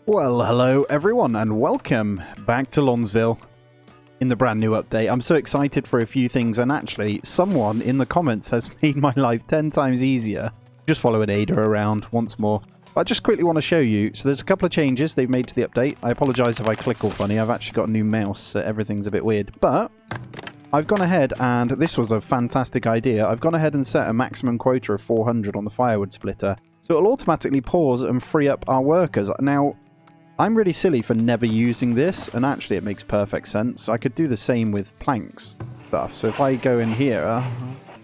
Well, hello everyone and welcome back to Lonsville in the brand new update. I'm so excited for a few things, and actually someone in the comments has made my life 10 times easier. Just following Ada around once more. But I just quickly want to show you, so there's a couple of changes they've made to the update. I apologise if I click all funny, I've actually got a new mouse, so everything's a bit weird. But I've gone ahead, and this was a fantastic idea, I've gone ahead and set a maximum quota of 400 on the firewood splitter. So it'll automatically pause and free up our workers. Now, I'm really silly for never using this, and actually it makes perfect sense. I could do the same with planks stuff. So if I go in here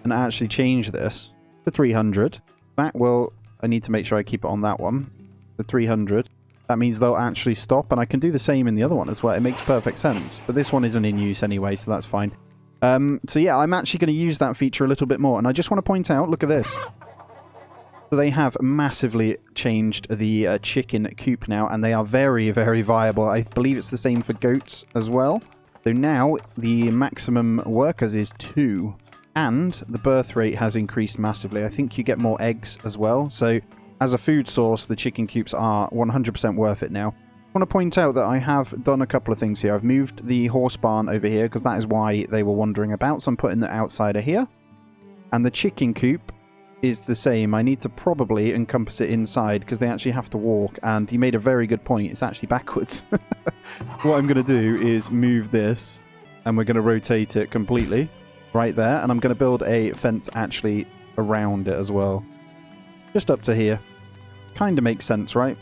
and actually change this to 300, that will... I need to make sure I keep it on that one. The 300. That means they'll actually stop, and I can do the same in the other one as well. It makes perfect sense. But this one isn't in use anyway, so that's fine. So yeah, I'm actually going to use that feature a little bit more. And I just want to point out, look at this. So they have massively changed the chicken coop now, and they are very, very viable. I believe it's the same for goats as well. So now the maximum workers is 2. And the birth rate has increased massively. I think you get more eggs as well. So as a food source, the chicken coops are 100% worth it now. I want to point out that I have done a couple of things here. I've moved the horse barn over here because that is why they were wandering about. So I'm putting the outsider here. And the chicken coop is the same. I need to probably encompass it inside because they actually have to walk. And you made a very good point. It's actually backwards. What I'm going to do is move this, and we're going to rotate it completely. Right there, and I'm going to build a fence actually around it as well. Just up to here. Kind of makes sense, right?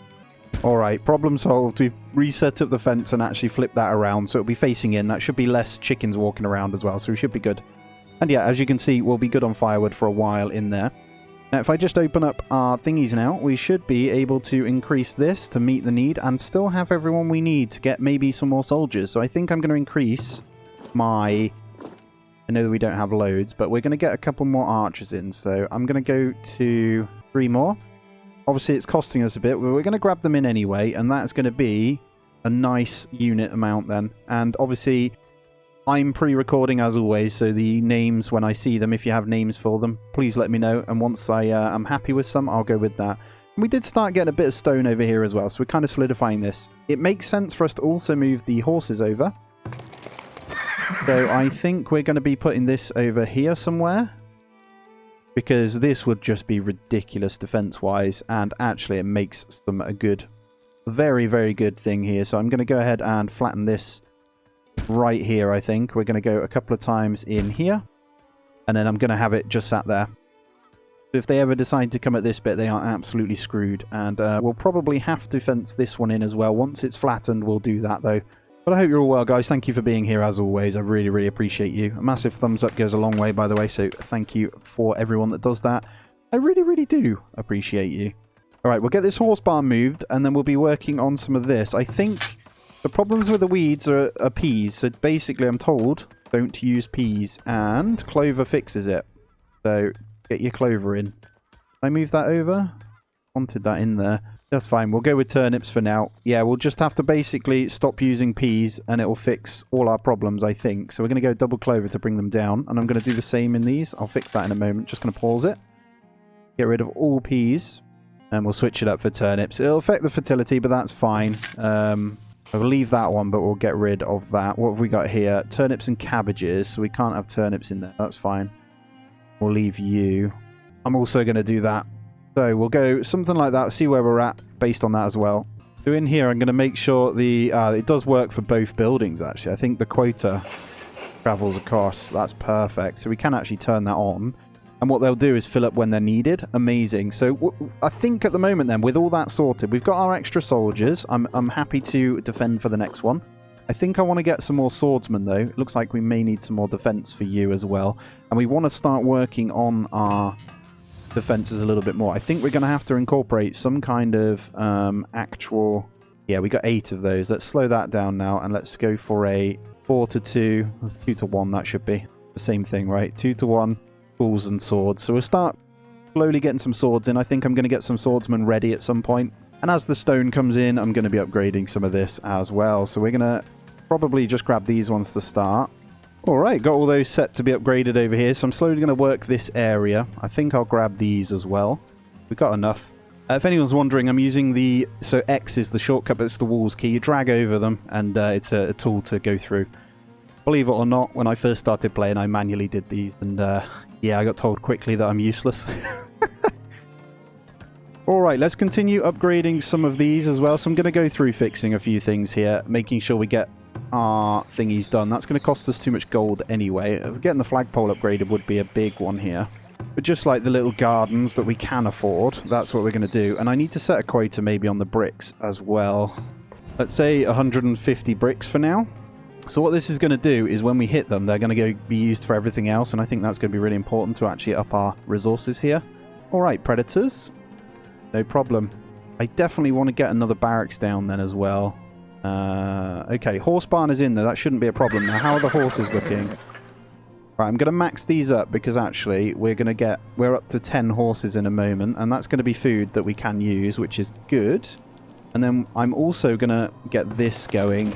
Alright, problem solved. We've reset up the fence and actually flipped that around, so it'll be facing in. That should be less chickens walking around as well, so we should be good. And yeah, as you can see, we'll be good on firewood for a while in there. Now, if I just open up our thingies now, we should be able to increase this to meet the need and still have everyone we need to get maybe some more soldiers. So I think I'm going to increase my... I know that we don't have loads, but we're going to get a couple more archers in. So I'm going to go to 3 more. Obviously, it's costing us a bit, but we're going to grab them in anyway. And that's going to be a nice unit amount then. And obviously, I'm pre-recording as always. So the names, when I see them, if you have names for them, please let me know. And once I'm happy with some, I'll go with that. And we did start getting a bit of stone over here as well. So we're kind of solidifying this. It makes sense for us to also move the horses over. So I think we're going to be putting this over here somewhere, because this would just be ridiculous defense-wise, and actually it makes some a good, very, very good thing here. So I'm going to go ahead and flatten this right here, I think. We're going to go a couple of times in here, and then I'm going to have it just sat there. So if they ever decide to come at this bit, they are absolutely screwed, and we'll probably have to fence this one in as well. Once it's flattened, we'll do that, though. But I hope you're all well, guys. Thank you for being here, as always. I really, really appreciate you. A massive thumbs up goes a long way, by the way, so thank you for everyone that does that. I really, really do appreciate you. All right, we'll get this horse barn moved, and then we'll be working on some of this. I think the problems with the weeds are peas. So basically, I'm told, don't use peas, and clover fixes it. So get your clover in. Can I move that over? Wanted that in there. That's fine. We'll go with turnips for now. Yeah, we'll just have to basically stop using peas and it will fix all our problems, I think. So we're going to go double clover to bring them down. And I'm going to do the same in these. I'll fix that in a moment. Just going to pause it. Get rid of all peas. And we'll switch it up for turnips. It'll affect the fertility, but that's fine. I'll leave that one, but we'll get rid of that. What have we got here? Turnips and cabbages. So we can't have turnips in there. That's fine. We'll leave you. I'm also going to do that. So we'll go something like that, see where we're at based on that as well. So in here, I'm going to make sure the it does work for both buildings, actually. I think the quota travels across. That's perfect. So we can actually turn that on. And what they'll do is fill up when they're needed. Amazing. So I think at the moment then, with all that sorted, we've got our extra soldiers. I'm happy to defend for the next one. I think I want to get some more swordsmen, though. It looks like we may need some more defense for you as well. And we want to start working on our... defenses a little bit more. I think we're going to have to incorporate some kind of actual... Yeah, we got 8 of those. Let's slow that down now, and let's go for a 4 to 2. 2 to 1, that should be the same thing, right? 2 to 1, tools and swords. So we'll start slowly getting some swords in. I think I'm going to get some swordsmen ready at some point. And as the stone comes in, I'm going to be upgrading some of this as well. So we're going to probably just grab these ones to start. Alright, got all those set to be upgraded over here, so I'm slowly going to work this area. I think I'll grab these as well. We've got enough. If anyone's wondering, I'm using the... So X is the shortcut, but it's the walls key. You drag over them, and it's a tool to go through. Believe it or not, when I first started playing, I manually did these, and yeah, I got told quickly that I'm useless. Alright, let's continue upgrading some of these as well. So I'm going to go through fixing a few things here, making sure we get our thingies done. That's going to cost us too much gold anyway. Getting the flagpole upgraded would be a big one here. But just like the little gardens that we can afford, that's what we're going to do. And I need to set a quota maybe on the bricks as well. Let's say 150 bricks for now. So what this is going to do is when we hit them, they're going to be used for everything else. And I think that's going to be really important to actually up our resources here. Alright, predators. No problem. I definitely want to get another barracks down then as well. Okay, horse barn is in there. That shouldn't be a problem. Now, how are the horses looking? Right, I'm going to max these up because actually we're up to 10 horses in a moment, and that's going to be food that we can use, which is good. And then I'm also going to get this going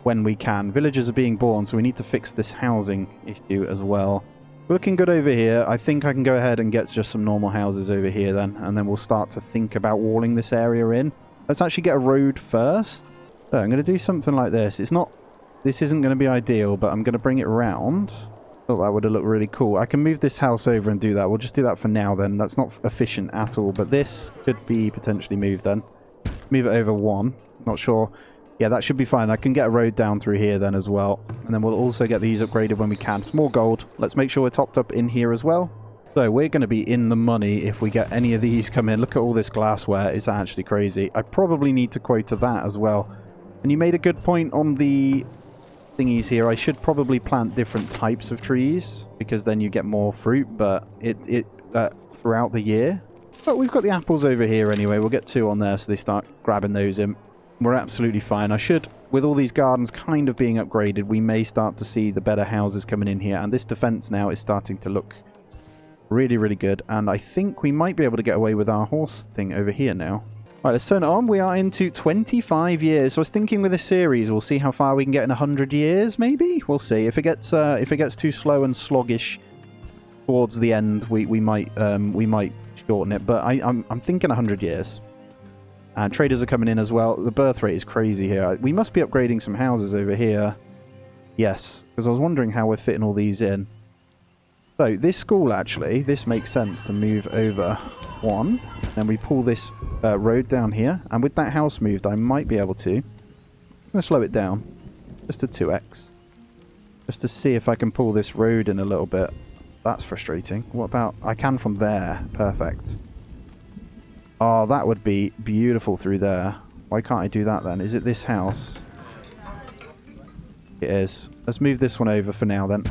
when we can. Villagers are being born, so we need to fix this housing issue as well. Looking good over here. I think I can go ahead and get just some normal houses over here then, and then we'll start to think about walling this area in. Let's actually get a road first. So I'm going to do something like this. This isn't going to be ideal, but I'm going to bring it around. Thought that would have looked really cool. I can move this house over and do that. We'll just do that for now then. That's not efficient at all, but this could be potentially moved then. Move it over one. Not sure. Yeah, that should be fine. I can get a road down through here then as well. And then we'll also get these upgraded when we can. It's more gold. Let's make sure we're topped up in here as well. So we're going to be in the money if we get any of these come in. Look at all this glassware. It's actually crazy. I probably need to quota that as well. And you made a good point on the thingies here. I should probably plant different types of trees because then you get more fruit, but throughout the year. But we've got the apples over here anyway. We'll get 2 on there so they start grabbing those in. We're absolutely fine. I should, with all these gardens kind of being upgraded, we may start to see the better houses coming in here. And this defense now is starting to look really, really good. And I think we might be able to get away with our horse thing over here now. Right, let's turn it on. We are into 25 years. So I was thinking with this series, we'll see how far we can get in 100 years, maybe? We'll see. If it gets too slow and sluggish towards the end, we might shorten it. But I'm thinking 100 years. And traders are coming in as well. The birth rate is crazy here. We must be upgrading some houses over here. Yes, because I was wondering how we're fitting all these in. So, this school actually, this makes sense to move over one. Then we pull this road down here. And with that house moved, I might be able to. I'm going to slow it down. Just to 2x. Just to see if I can pull this road in a little bit. That's frustrating. What about... I can from there. Perfect. Oh, that would be beautiful through there. Why can't I do that then? Is it this house? It is. Let's move this one over for now then.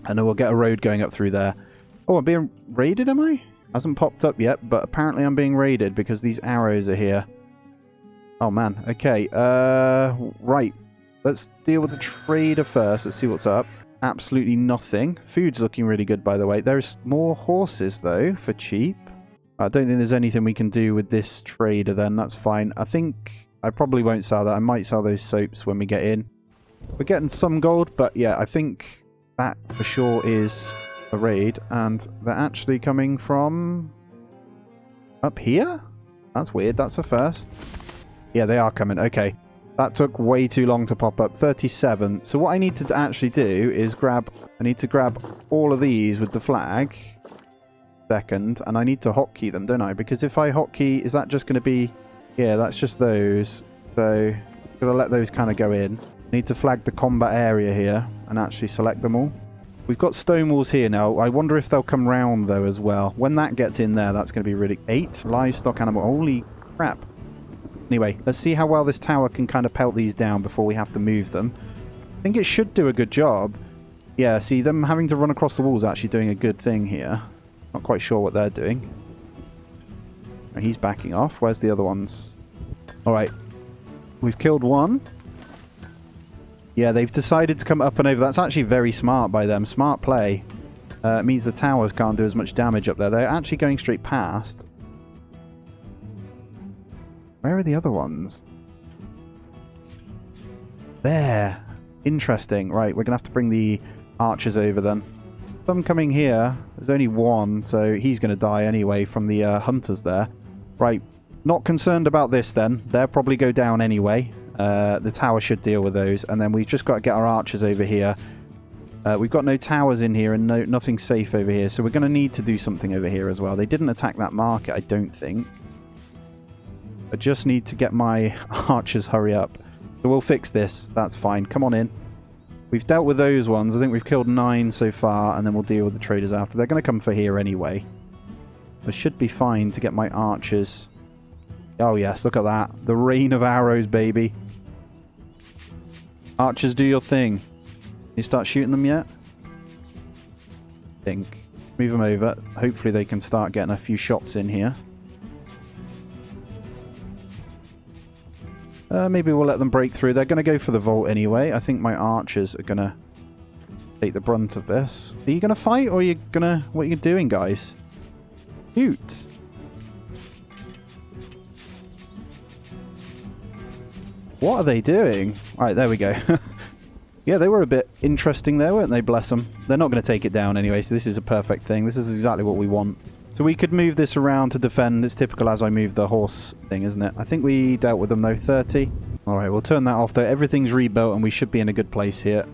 And then we'll get a road going up through there. Oh, I'm being raided, am I? Hasn't popped up yet, but apparently I'm being raided because these arrows are here. Oh, man. Okay. Right. Let's deal with the trader first. Let's see what's up. Absolutely nothing. Food's looking really good, by the way. There's more horses, though, for cheap. I don't think there's anything we can do with this trader then. That's fine. I think I probably won't sell that. I might sell those soaps when we get in. We're getting some gold, but yeah, I think that for sure is a raid. And they're actually coming from up here? That's weird. That's a first. Yeah, they are coming. Okay. That took way too long to pop up. 37. So what I need to actually do is I need to grab all of these with the flag. Second, and I need to hotkey them, don't I? Because if I hotkey, is that just going to be... Yeah, that's just those. So, I'm going to let those kind of go in. I need to flag the combat area here and actually select them all. We've got stone walls here now. I wonder if they'll come round, though, as well. When that gets in there, that's going to be really... 8 livestock animal. Holy crap. Anyway, let's see how well this tower can kind of pelt these down before we have to move them. I think it should do a good job. Yeah, see, them having to run across the walls actually doing a good thing here. Not quite sure what they're doing. He's backing off. Where's the other ones? Alright. We've killed one. Yeah, they've decided to come up and over. That's actually very smart by them. Smart play. It means the towers can't do as much damage up there. They're actually going straight past. Where are the other ones? There. Interesting. Right, we're going to have to bring the archers over then. some coming here. There's only one, so he's going to die anyway from the hunters there. Right, not concerned about this then. They'll probably go down anyway. The tower should deal with those. And then we've just got to get our archers over here. We've got no towers in here and nothing safe over here, so we're going to need to do something over here as well. They didn't attack that market, I don't think. I just need to get my archers hurry up. So we'll fix this. That's fine. Come on in. We've dealt with those ones. I think we've killed 9 so far, and then we'll deal with the traders after. They're going to come for here anyway. I should be fine to get my archers. Oh, yes. Look at that. The rain of arrows, baby. Archers, do your thing. Can you start shooting them yet? I think. Move them over. Hopefully they can start getting a few shots in here. Maybe we'll let them break through. They're going to go for the vault anyway. I think my archers are going to take the brunt of this. Are you going to fight, or are you going to... What are you doing, guys? Shoot. What are they doing? Alright, there we go. Yeah, they were a bit interesting there, weren't they? Bless them. They're not going to take it down anyway, so this is a perfect thing. This is exactly what we want. So we could move this around to defend. It's typical as I move the horse thing, isn't it? I think we dealt with them, though. 30. Alright, we'll turn that off, though. Everything's rebuilt, and we should be in a good place here.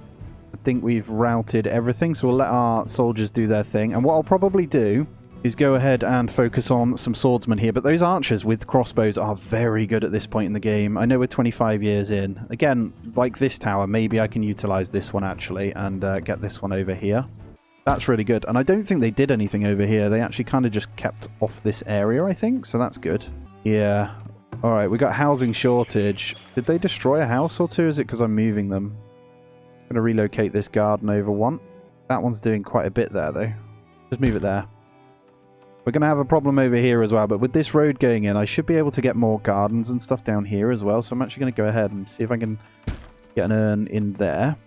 I think we've routed everything, so we'll let our soldiers do their thing. And what I'll probably do is go ahead and focus on some swordsmen here. But those archers with crossbows are very good at this point in the game. I know we're 25 years in. Again, like this tower, maybe I can utilize this one, actually, and get this one over here. That's really good. And I don't think they did anything over here. They actually kind of just kept off this area, I think. So that's good. Yeah. All right, we got housing shortage. Did they destroy a house or two? Is it because I'm moving them? I'm going to relocate this garden over one. That one's doing quite a bit there, though. Just move it there. We're going to have a problem over here as well. But with this road going in, I should be able to get more gardens and stuff down here as well. So I'm actually going to go ahead and see if I can get an urn in there.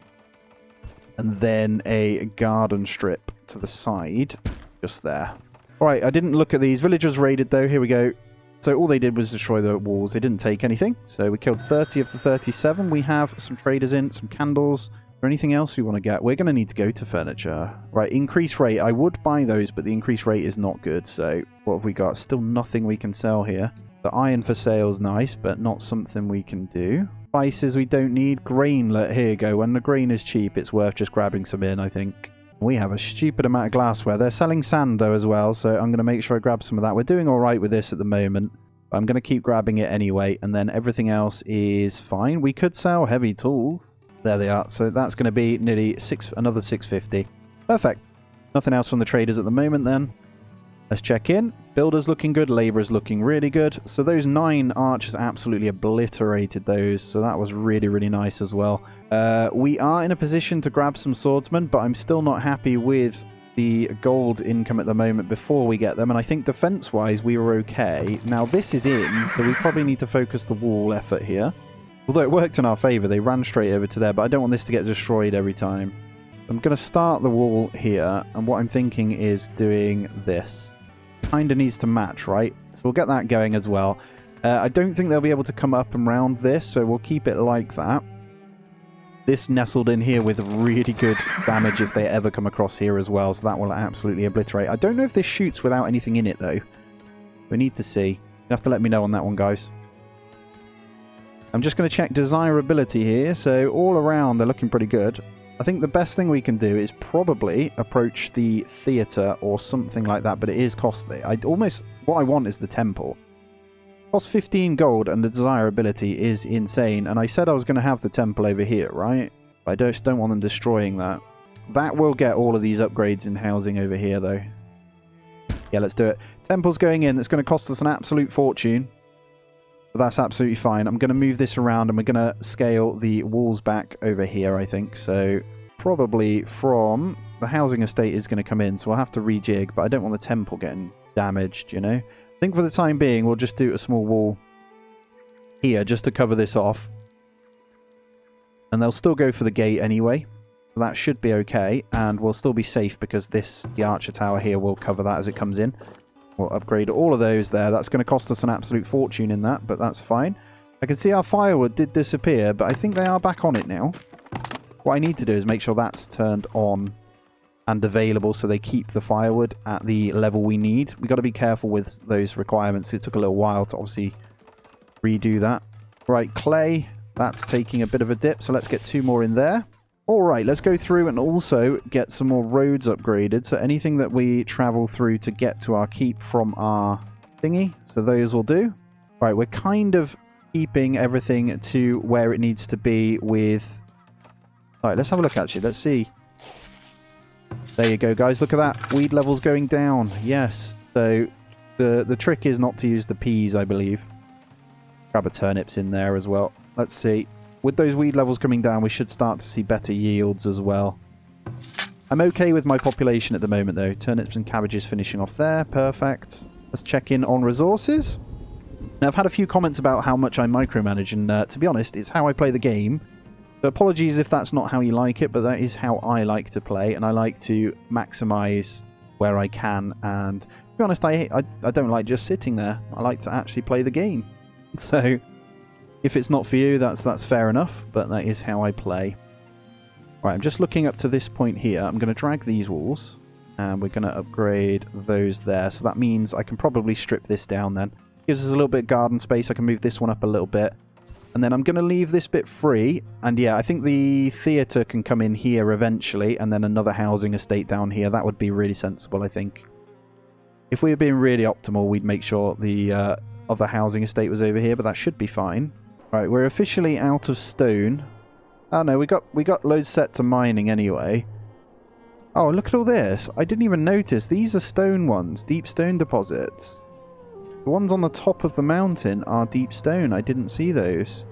And then a garden strip to the side. Just there. Alright, I didn't look at these. Villagers raided, though. Here we go. So all they did was destroy the walls. They didn't take anything. So we killed 30 of the 37. We have some traders in, some candles. Is there anything else we want to get? We're going to need to go to furniture. Right, increase rate. I would buy those, but the increase rate is not good. So what have we got? Still nothing we can sell here. The iron for sale is nice, but not something we can do. Spices we don't need. Grain, here you go. When the grain is cheap, it's worth just grabbing some in, I think. We have a stupid amount of glassware. They're selling sand, though, as well, so I'm going to make sure I grab some of that. We're doing all right with this at the moment. But I'm going to keep grabbing it anyway, and then everything else is fine. We could sell heavy tools. There they are. So that's going to be nearly another 650. Perfect. Nothing else from the traders at the moment, then. Let's check in. Builders looking good. Labourers looking really good. So those 9 archers absolutely obliterated those. So that was really, really nice as well. We are in a position to grab some swordsmen, but I'm still not happy with the gold income at the moment before we get them. And I think defense-wise, we were okay. Now this is in, so we probably need to focus the wall effort here. Although it worked in our favour. They ran straight over to there, but I don't want this to get destroyed every time. I'm going to start the wall here, and what I'm thinking is doing this. Kinda needs to match, right? So we'll get that going as well. I don't think they'll be able to come up and round this, so we'll keep it like that. This nestled in here with really good damage if they ever come across here as well, so that will absolutely obliterate. I don't know if this shoots without anything in it, though. We need to see. You have to let me know on that one, guys. I'm just going to check desirability here, so all around they're looking pretty good. I think the best thing we can do is probably approach the theatre or something like that, but it is costly. What I want is the temple. It costs 15 gold and the desirability is insane, and I said I was going to have the temple over here, right? I just don't want them destroying that. That will get all of these upgrades in housing over here, though. Yeah, let's do it. Temple's going in. That's going to cost us an absolute fortune. But that's absolutely fine. I'm going to move this around and we're going to scale the walls back over here, I think. So probably from the housing estate is going to come in. So we'll have to rejig, but I don't want the temple getting damaged, you know. I think for the time being, we'll just do a small wall here just to cover this off. And they'll still go for the gate anyway. So that should be okay. And we'll still be safe because the archer tower here will cover that as it comes in. We'll upgrade all of those there. That's going to cost us an absolute fortune in that, but that's fine. I can see our firewood did disappear, but I think they are back on it now. What I need to do is make sure that's turned on and available, so they keep the firewood at the level we need. We got to be careful with those requirements. It took a little while to obviously redo that. Right, clay, that's taking a bit of a dip, so let's get 2 more in there. All right, let's go through and also get some more roads upgraded. So anything that we travel through to get to our keep from our thingy, so those will do. Right, we're kind of keeping everything to where it needs to be with... All right, let's have a look actually. Let's see. There you go, guys. Look at that. Weed level's going down. Yes. So the trick is not to use the peas, I believe. Grab a turnips in there as well. Let's see. With those weed levels coming down, we should start to see better yields as well. I'm okay with my population at the moment, though. Turnips and cabbages finishing off there. Perfect. Let's check in on resources. Now, I've had a few comments about how much I micromanage, and to be honest, it's how I play the game. So apologies if that's not how you like it, but that is how I like to play, and I like to maximize where I can. And to be honest, I don't like just sitting there. I like to actually play the game. So if it's not for you, that's fair enough, but that is how I play. Right, I'm just looking up to this point here. I'm going to drag these walls, and we're going to upgrade those there. So that means I can probably strip this down then. Gives us a little bit of garden space. I can move this one up a little bit. And then I'm going to leave this bit free. And yeah, I think the theatre can come in here eventually, and then another housing estate down here. That would be really sensible, I think. If we were being really optimal, we'd make sure the other housing estate was over here, but that should be fine. Right, we're officially out of stone. Oh no, we got loads set to mining anyway. Oh, look at all this. I didn't even notice. These are stone ones, deep stone deposits. The ones on the top of the mountain are deep stone. I didn't see those.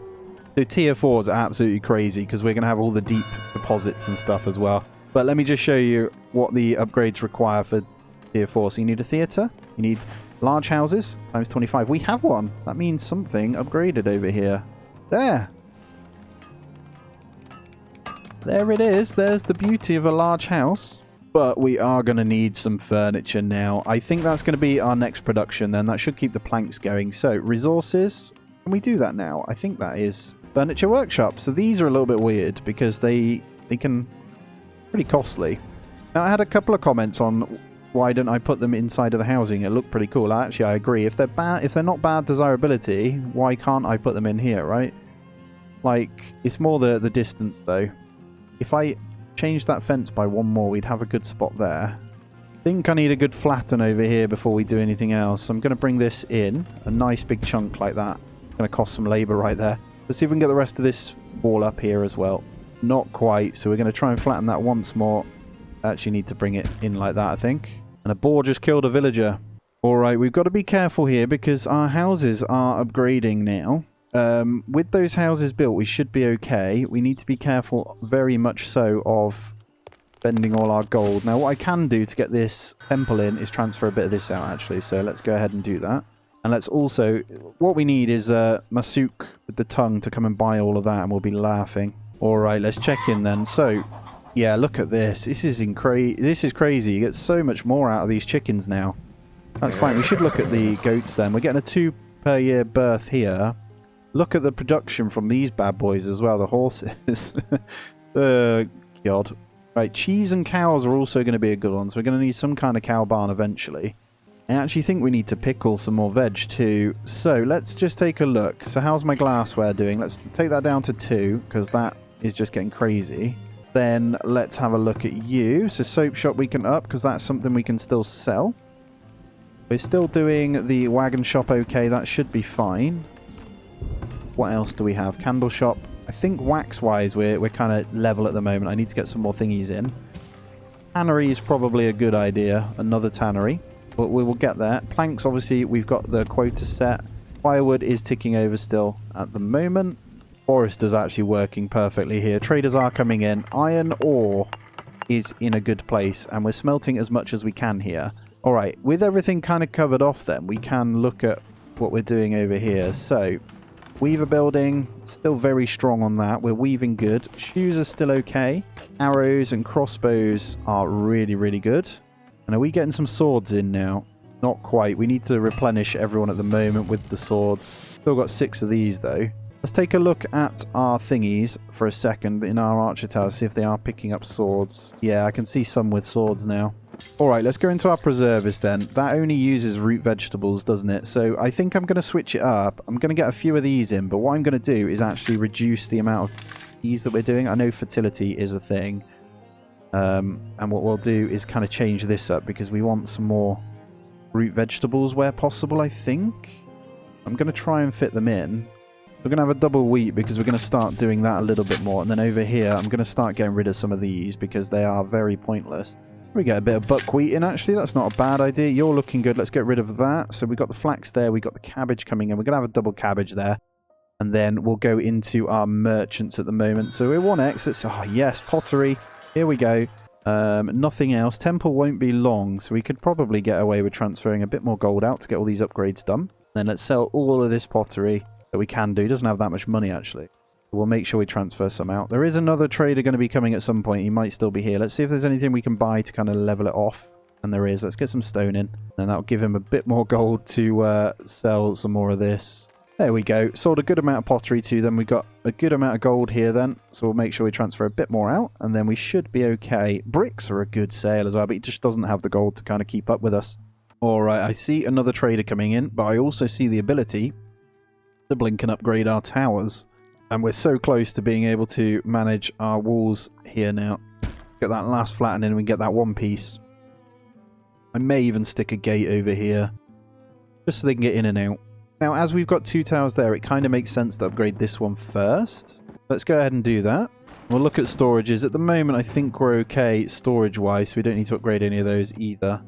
So tier 4s are absolutely crazy because we're going to have all the deep deposits and stuff as well. But let me just show you what the upgrades require for tier 4. So you need a theatre. You need large houses times 25. We have one. That means something upgraded over here. There. There it is. There's the beauty of a large house. But we are going to need some furniture now. I think that's going to be our next production then. That should keep the planks going. So, resources. Can we do that now? I think that is furniture workshop. So these are a little bit weird because they can... pretty costly. Now, I had a couple of comments on why don't I put them inside of the housing. It looked pretty cool. Actually, I agree. If they're not bad desirability, why can't I put them in here, right? Like, it's more the distance, though. If I change that fence by 1 more, we'd have a good spot there. I think I need a good flatten over here before we do anything else. So I'm going to bring this in, a nice big chunk like that. It's going to cost some labour right there. Let's see if we can get the rest of this wall up here as well. Not quite, so we're going to try and flatten that once more. I actually need to bring it in like that, I think. And a boar just killed a villager. Alright, we've got to be careful here because our houses are upgrading now. With those houses built, we should be okay. We need to be careful, very much so, of spending all our gold. Now, what I can do to get this temple in is transfer a bit of this out, actually. So let's go ahead and do that. And let's also... what we need is Masuk with the tongue to come and buy all of that, and we'll be laughing. Alright, let's check in then. So, yeah, look at this. This is crazy. You get so much more out of these chickens now. That's fine. We should look at the goats then. We're getting a 2 per year birth here. Look at the production from these bad boys as well, the horses. God. Right, cheese and cows are also going to be a good one, so we're going to need some kind of cow barn eventually. I actually think we need to pickle some more veg too. So let's just take a look. So how's my glassware doing? Let's take that down to 2, because that is just getting crazy. Then let's have a look at you. So soap shop we can up, because that's something we can still sell. We're still doing the wagon shop okay, that should be fine. What else do we have? Candle shop. I think wax-wise we're kind of level at the moment. I need to get some more thingies in. Tannery is probably a good idea. Another tannery. But we will get there. Planks, obviously, we've got the quota set. Firewood is ticking over still at the moment. Forest is actually working perfectly here. Traders are coming in. Iron ore is in a good place. And we're smelting as much as we can here. Alright, with everything kind of covered off then, we can look at what we're doing over here. So... weaver building, still very strong on that. We're weaving good. Shoes are still okay. Arrows and crossbows are really, really good. And are we getting some swords in now? Not quite. We need to replenish everyone at the moment with the swords. Still got 6 of these though. Let's take a look at our thingies for a second in our archer tower, see if they are picking up swords. Yeah, I can see some with swords now. Alright, let's go into our preservers then. That only uses root vegetables, doesn't it? So I think I'm going to switch it up. I'm going to get a few of these in, but what I'm going to do is actually reduce the amount of these that we're doing. I know fertility is a thing. And what we'll do is kind of change this up because we want some more root vegetables where possible, I think. I'm going to try and fit them in. We're going to have a double wheat because we're going to start doing that a little bit more. And then over here, I'm going to start getting rid of some of these because they are very pointless. We get a bit of buckwheat in, actually. That's not a bad idea. You're looking good. Let's get rid of that. So we've got the flax there. We've got the cabbage coming in. We're going to have a double cabbage there. And then we'll go into our merchants at the moment. So we're 1x. It's, oh, yes, pottery. Here we go. Nothing else. Temple won't be long, so we could probably get away with transferring a bit more gold out to get all these upgrades done. Then let's sell all of this pottery that we can do. It doesn't have that much money, actually. We'll make sure we transfer some out. There is another trader going to be coming at some point. He might still be here. Let's see if there's anything we can buy to kind of level it off. And there is. Let's get some stone in. And that'll give him a bit more gold to sell some more of this. There we go. Sold a good amount of pottery to them. We've got a good amount of gold here then. So we'll make sure we transfer a bit more out. And then we should be okay. Bricks are a good sale as well, but he just doesn't have the gold to kind of keep up with us. Alright, I see another trader coming in, but I also see the ability to blink and upgrade our towers. And we're so close to being able to manage our walls here now. Get that last flattened in and we get that one piece. I may even stick a gate over here, just so they can get in and out. Now, as we've got two towers there, it kind of makes sense to upgrade this one first. Let's go ahead and do that. We'll look at storages. At the moment, I think we're okay storage-wise, so we don't need to upgrade any of those either.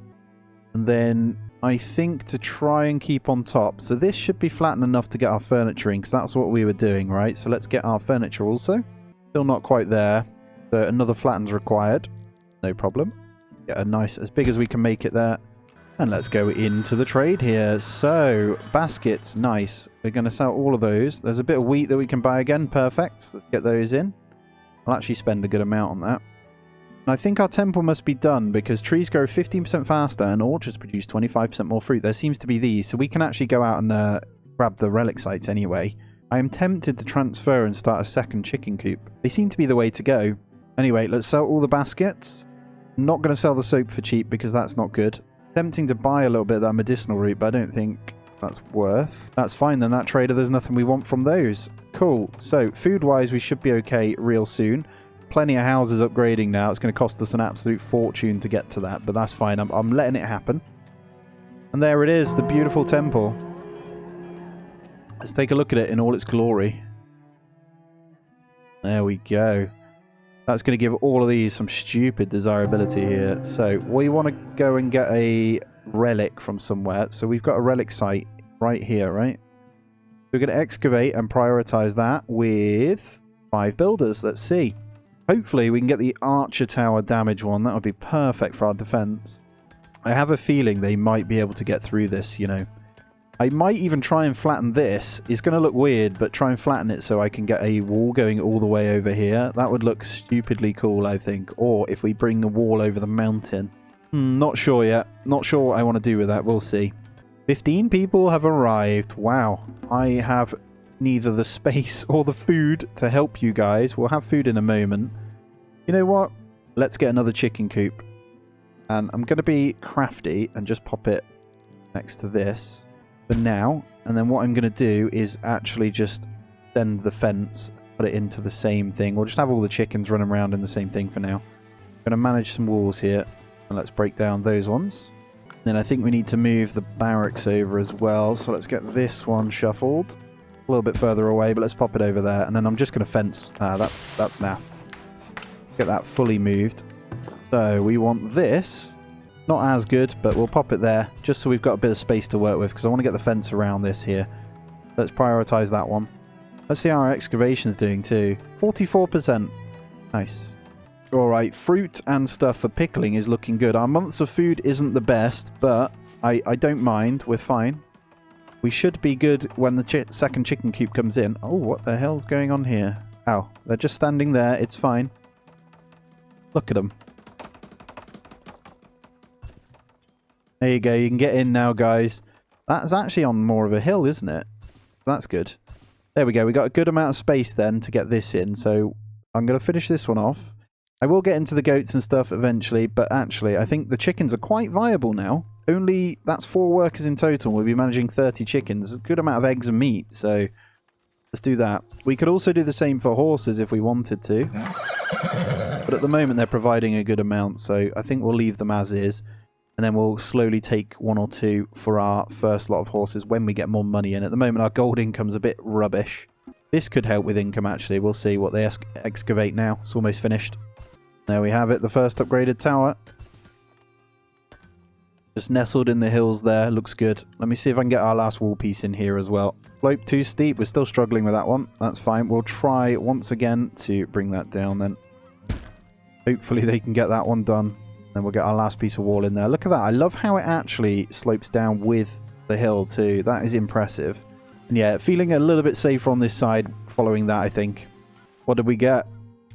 And then I think to try and keep on top. So this should be flattened enough to get our furniture in, because that's what we were doing, right? So let's get our furniture also. Still not quite there. So another flatten's required. No problem. Get a nice, as big as we can make it there. And let's go into the trade here. So, baskets, nice. We're going to sell all of those. There's a bit of wheat that we can buy again. Perfect. Let's get those in. I'll actually spend a good amount on that. And I think our temple must be done because trees grow 15% faster and orchards produce 25% more fruit. There seems to be these. So we can actually go out and grab the relic sites anyway. I am tempted to transfer and start a second chicken coop. They seem to be the way to go. Anyway, let's sell all the baskets. Not going to sell the soap for cheap because that's not good. Tempting to buy a little bit of that medicinal root, but I don't think that's worth. That's fine then, that trader. There's nothing we want from those. Cool. So, food-wise, we should be okay real soon. Plenty of houses upgrading now. It's going to cost us an absolute fortune to get to that, but that's fine. I'm letting it happen. And there it is, the beautiful temple. Let's take a look at it in all its glory. There we go. That's going to give all of these some stupid desirability here. So we want to go and get a relic from somewhere. So we've got a relic site right here, right? We're going to excavate and prioritize that with 5 builders. Let's see. Hopefully we can get the archer tower damage one. That would be perfect for our defense. I have a feeling they might be able to get through this, you know. I might even try and flatten this. It's going to look weird, but try and flatten it so I can get a wall going all the way over here. That would look stupidly cool, I think. Or if we bring a wall over the mountain. Not sure yet. Not sure what I want to do with that. We'll see. 15 people have arrived. Wow. I have neither the space or the food to help you guys. We'll have food in a moment. You know what? Let's get another chicken coop. And I'm going to be crafty and just pop it next to this. For now, and then what I'm going to do is actually just send the fence, put it into the same thing. We'll just have all the chickens running around in the same thing for now. I'm going to manage some walls here, and let's break down those ones. Then I think we need to move the barracks over as well, so let's get this one shuffled. A little bit further away, but let's pop it over there, and then I'm just going to fence. That's naff. Get that fully moved. So we want this. Not as good, but we'll pop it there, just so we've got a bit of space to work with, because I want to get the fence around this here. Let's prioritize that one. Let's see how our excavation's doing too. 44%. Nice. Alright, fruit and stuff for pickling is looking good. Our months of food isn't the best, but I don't mind. We're fine. We should be good when the second chicken coop comes in. Oh, what the hell's going on here? Oh, they're just standing there. It's fine. Look at them. There you go, you can get in now, guys. That's actually on more of a hill, isn't it? That's good. There we go. We got a good amount of space then to get this in. So I'm going to finish this one off. I will get into the goats and stuff eventually, but actually I think the chickens are quite viable now. Only, that's 4 workers in total. We'll be managing 30 chickens. A good amount of eggs and meat, so let's do that. We could also do the same for horses if we wanted to. But at the moment they're providing a good amount, so I think we'll leave them as is. And then we'll slowly take 1 or 2 for our first lot of horses when we get more money in. At the moment our gold income's a bit rubbish. This could help with income actually. We'll see what they excavate now. It's almost finished. There we have it, the first upgraded tower. Just nestled in the hills there, looks good. Let me see if I can get our last wall piece in here as well. Slope too steep, we're still struggling with that one. That's fine, we'll try once again to bring that down then. Hopefully they can get that one done. Then we'll get our last piece of wall in there. Look at that, I love how it actually slopes down with the hill too. That is impressive. And yeah, feeling a little bit safer on this side following that, I think. What did we get?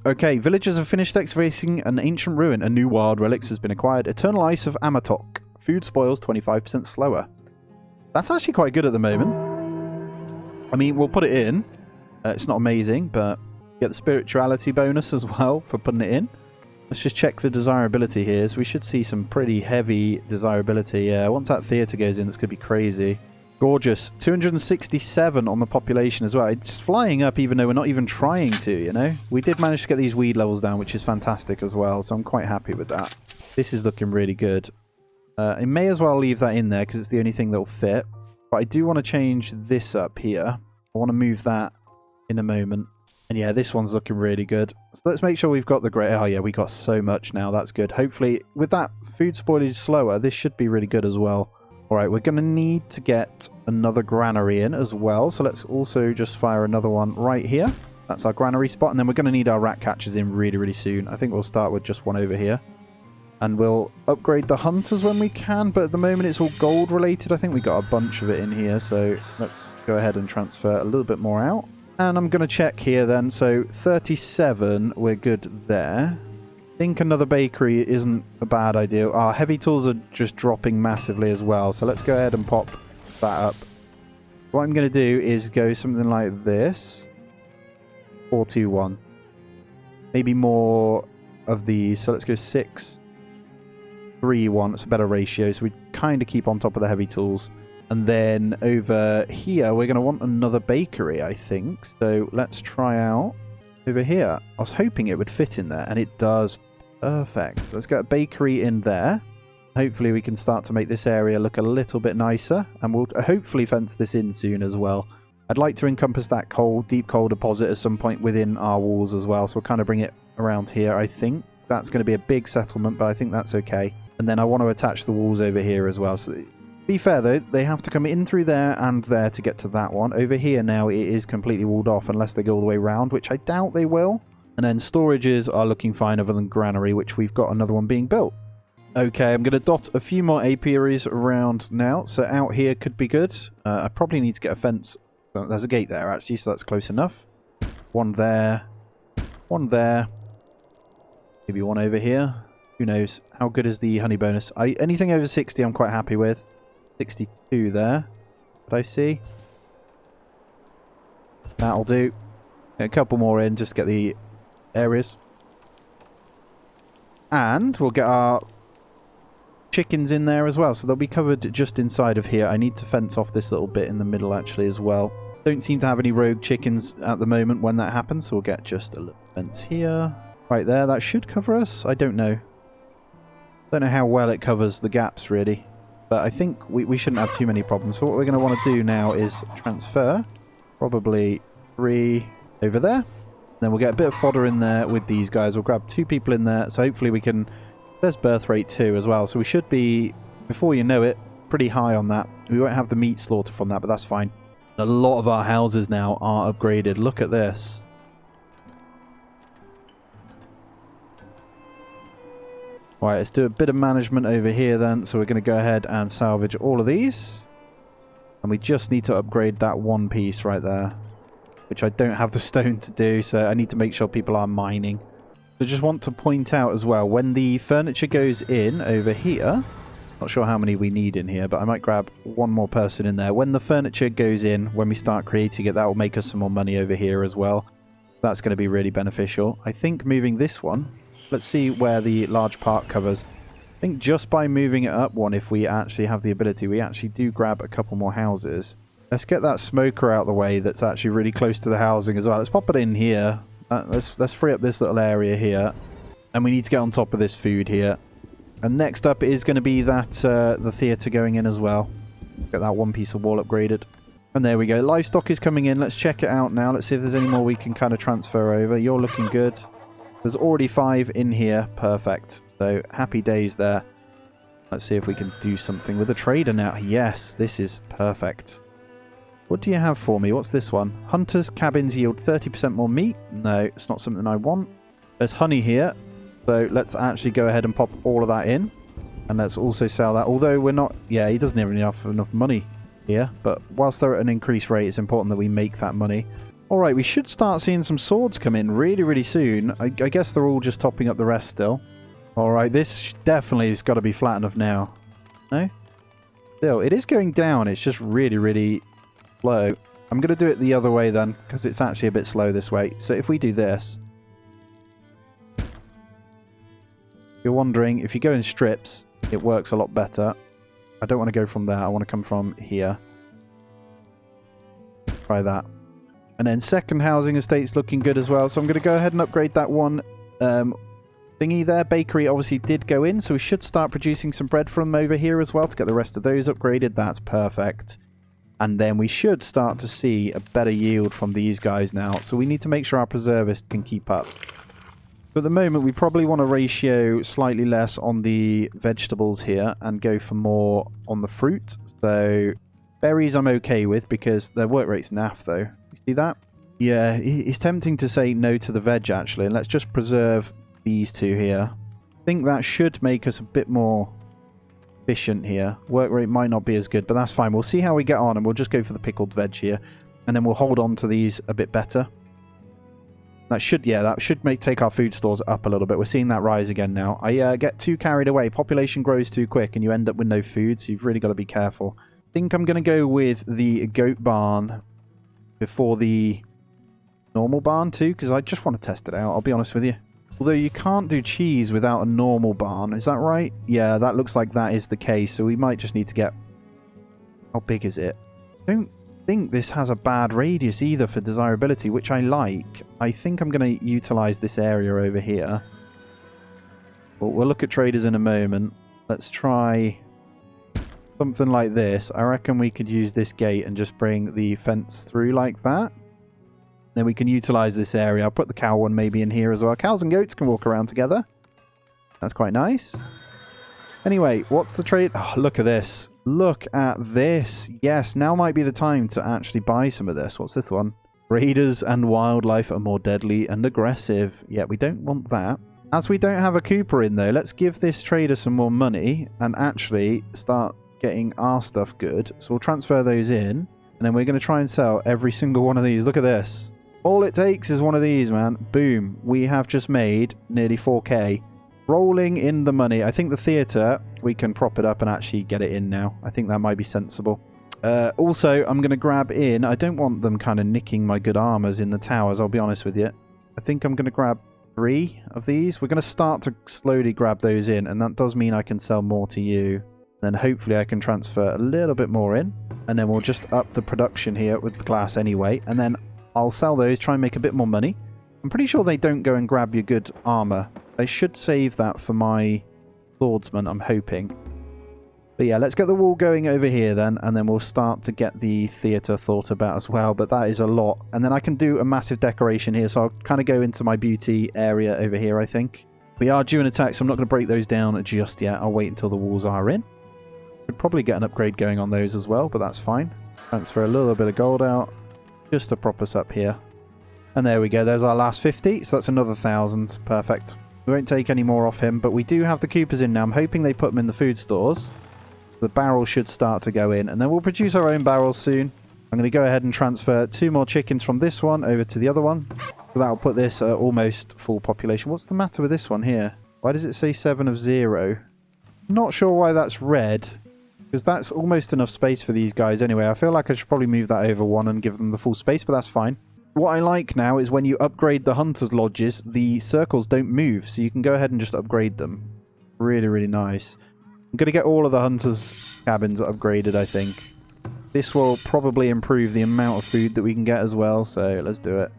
Okay, villagers have finished excavating an ancient ruin. A new wild relics has been acquired. Eternal Ice of Amatok. Food spoils 25% slower. That's actually quite good at the moment. I mean, we'll put it in. It's not amazing, but get the spirituality bonus as well for putting it in. Let's just check the desirability here. So we should see some pretty heavy desirability. Yeah, once that theatre goes in, it's going to be crazy. Gorgeous. 267 on the population as well. It's flying up even though we're not even trying to, you know. We did manage to get these weed levels down, which is fantastic as well. So I'm quite happy with that. This is looking really good. I may as well leave that in there because it's the only thing that will fit. But I do want to change this up here. I want to move that in a moment. And yeah, this one's looking really good. So let's make sure we've got the great... Oh yeah, we got so much now. That's good. Hopefully, with that food spoilage slower, this should be really good as well. Alright, we're going to need to get another granary in as well. So let's also just fire another one right here. That's our granary spot. And then we're going to need our rat catchers in really, really soon. I think we'll start with just one over here. And we'll upgrade the hunters when we can, but at the moment it's all gold related. I think we got a bunch of it in here, so let's go ahead and transfer a little bit more out. And I'm going to check here then. So 37, we're good there. I think another bakery isn't a bad idea. Our heavy tools are just dropping massively as well, so let's go ahead and pop that up. What I'm going to do is go something like this. 4, 2, 1. Maybe more of these, so let's go 6. 3, 1, it's a better ratio, so we kind of keep on top of the heavy tools. And then over here, we're going to want another bakery, I think. So let's try out over here. I was hoping it would fit in there, and it does. Perfect. Let's get a bakery in there. Hopefully we can start to make this area look a little bit nicer, and we'll hopefully fence this in soon as well. I'd like to encompass that deep coal deposit at some point within our walls as well, so we'll kind of bring it around here, I think. That's going to be a big settlement, but I think that's okay. And then I want to attach the walls over here as well. So, to be fair though, they have to come in through there and there to get to that one. Over here now, it is completely walled off unless they go all the way around, which I doubt they will. And then storages are looking fine other than granary, which we've got another one being built. Okay, I'm going to dot a few more apiaries around now. So out here could be good. I probably need to get a fence. There's a gate there actually, so that's close enough. One there. One there. Maybe one over here. Who knows? How good is the honey bonus? Anything over 60 I'm quite happy with. 62 there. Did I see? That'll do. Get a couple more in, just get the areas. And we'll get our chickens in there as well. So they'll be covered just inside of here. I need to fence off this little bit in the middle actually as well. Don't seem to have any rogue chickens at the moment when that happens. So we'll get just a little fence here. Right there. That should cover us. I don't know. Don't know how well it covers the gaps really, but I think we shouldn't have too many problems. So what we're going to want to do now is transfer probably 3 over there. Then we'll get a bit of fodder in there with these guys. We'll grab 2 people in there, so hopefully we can... There's birth rate 2 as well, so we should be, before you know it, pretty high on that. We won't have the meat slaughter from that, but that's fine. A lot of our houses now are upgraded. Look at this. Right, let's do a bit of management over here then. So we're going to go ahead and salvage all of these. And we just need to upgrade that one piece right there, which I don't have the stone to do, so I need to make sure people are mining. I just want to point out as well, when the furniture goes in over here, Not sure how many we need in here, but I might grab one more person in there. When the furniture goes in, when we start creating it, that will make us some more money over here as well. That's going to be really beneficial. I think moving this one, let's see where the large park covers. I think just by moving it up one, if we actually have the ability, we actually do grab a couple more houses. Let's get that smoker out of the way that's actually really close to the housing as well. Let's pop it in here. Let's free up this little area here. And we need to get on top of this food here. And next up is going to be that the theatre going in as well. Get that one piece of wall upgraded. And there we go. Livestock is coming in. Let's check it out now. Let's see if there's any more we can kind of transfer over. You're looking good. There's already 5 in here. Perfect. So happy days there. Let's see if we can do something with the trader now. Yes, this is perfect. What do you have for me? What's this one? Hunters' cabins yield 30% more meat. No, it's not something I want. There's honey here. So let's actually go ahead and pop all of that in. And let's also sell that. Although we're not... Yeah, he doesn't have enough money here. But whilst they're at an increased rate, it's important that we make that money. Alright, we should start seeing some swords come in really, really soon. I guess they're all just topping up the rest still. Alright, this definitely has got to be flat enough now. No? Still, it is going down. It's just really, really slow. I'm going to do it the other way then, because it's actually a bit slow this way. So if we do this... You're wondering, if you go in strips, it works a lot better. I don't want to go from there. I want to come from here. Try that. And then second housing estate's looking good as well. So I'm going to go ahead and upgrade that one thingy there. Bakery obviously did go in, so we should start producing some bread from over here as well to get the rest of those upgraded. That's perfect. And then we should start to see a better yield from these guys now. So we need to make sure our preservist can keep up. So at the moment, we probably want to ratio slightly less on the vegetables here and go for more on the fruit. So berries I'm okay with because their work rate's naff though. You see that? Yeah, it's tempting to say no to the veg actually. And let's just preserve these two here. I think that should make us a bit more efficient here. Work rate might not be as good, but that's fine. We'll see how we get on and we'll just go for the pickled veg here. And then we'll hold on to these a bit better. That should take our food stores up a little bit. We're seeing that rise again now. I get too carried away. Population grows too quick and you end up with no food, so you've really got to be careful. I think I'm going to go with the goat barn before the normal barn too, because I just want to test it out, I'll be honest with you. Although you can't do cheese without a normal barn, is that right? Yeah, that looks like that is the case, so we might just need to get... How big is it? I don't think this has a bad radius either for desirability, which I like. I think I'm going to utilize this area over here. But we'll look at traders in a moment. Let's try something like this. I reckon we could use this gate and just bring the fence through like that. Then we can utilize this area. I'll put the cow one maybe in here as well. Cows and goats can walk around together. That's quite nice. Anyway, what's the trade? Oh, look at this. Look at this. Yes, now might be the time to actually buy some of this. What's this one? Raiders and wildlife are more deadly and aggressive. Yeah, we don't want that. As we don't have a Cooper in though, let's give this trader some more money and actually start getting our stuff good. So we'll transfer those in and then we're going to try and sell every single one of these. Look at this. All it takes is one of these, man. Boom. We have just made nearly 4k. Rolling in the money. I think the theatre, we can prop it up and actually get it in now. I think that might be sensible. Also, I'm going to grab in. I don't want them kind of nicking my good armors in the towers, I'll be honest with you. I think I'm going to grab 3 of these. We're going to start to slowly grab those in, and that does mean I can sell more to you. Then hopefully I can transfer a little bit more in. And then we'll just up the production here with the glass anyway. And then I'll sell those, try and make a bit more money. I'm pretty sure they don't go and grab your good armor. They should save that for my swordsman, I'm hoping. But yeah, let's get the wall going over here then, and then we'll start to get the theatre thought about as well. But that is a lot. And then I can do a massive decoration here, so I'll kind of go into my beauty area over here, I think. We are due an attack, so I'm not going to break those down just yet. I'll wait until the walls are in. Could probably get an upgrade going on those as well, but that's fine. Transfer a little bit of gold out, just to prop us up here. And there we go, there's our last 50, so that's another 1,000. Perfect. We won't take any more off him, but we do have the Coopers in now. I'm hoping they put them in the food stores. The barrels should start to go in, and then we'll produce our own barrels soon. I'm going to go ahead and transfer 2 more chickens from this one over to the other one. So that'll put this almost full population. What's the matter with this one here? Why does it say 7 of 0? Not sure why that's red, because that's almost enough space for these guys anyway. I feel like I should probably move that over one and give them the full space, but that's fine. What I like now is when you upgrade the hunters' lodges, the circles don't move, so you can go ahead and just upgrade them. Really, really nice. I'm going to get all of the hunters' cabins upgraded, I think. This will probably improve the amount of food that we can get as well, so let's do it.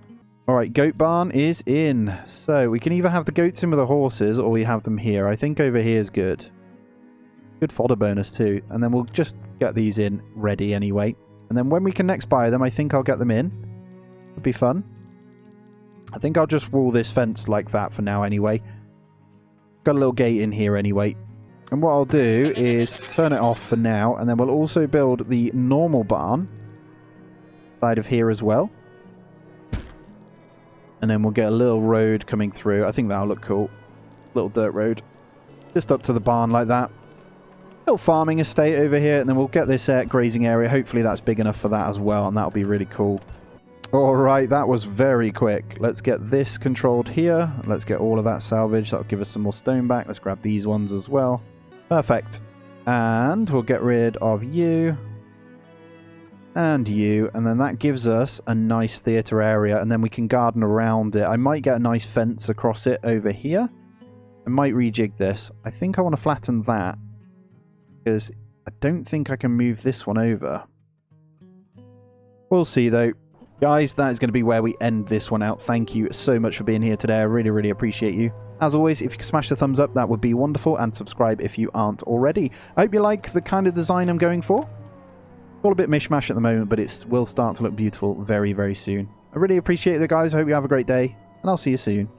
Alright, goat barn is in. So we can either have the goats in with the horses, or we have them here. I think over here is good. Good fodder bonus too. And then we'll just get these in ready anyway. And then when we can next buy them, I think I'll get them in. Would be fun. I think I'll just wall this fence like that for now anyway. Got a little gate in here anyway. And what I'll do is turn it off for now. And then we'll also build the normal barn side of here as well. And then we'll get a little road coming through. I think that'll look cool. Little dirt road. Just up to the barn like that. Little farming estate over here. And then we'll get this grazing area. Hopefully that's big enough for that as well. And that'll be really cool. Alright, that was very quick. Let's get this controlled here. Let's get all of that salvaged. That'll give us some more stone back. Let's grab these ones as well. Perfect. And we'll get rid of you. And you. And then that gives us a nice theatre area. And then we can garden around it. I might get a nice fence across it over here. I might rejig this. I think I want to flatten that. Because I don't think I can move this one over. We'll see though. Guys, that is going to be where we end this one out. Thank you so much for being here today. I really, really appreciate you. As always, if you could smash the thumbs up, that would be wonderful. And subscribe if you aren't already. I hope you like the kind of design I'm going for. It's all a bit mishmash at the moment, but it will start to look beautiful very, very soon. I really appreciate it, guys. I hope you have a great day. And I'll see you soon.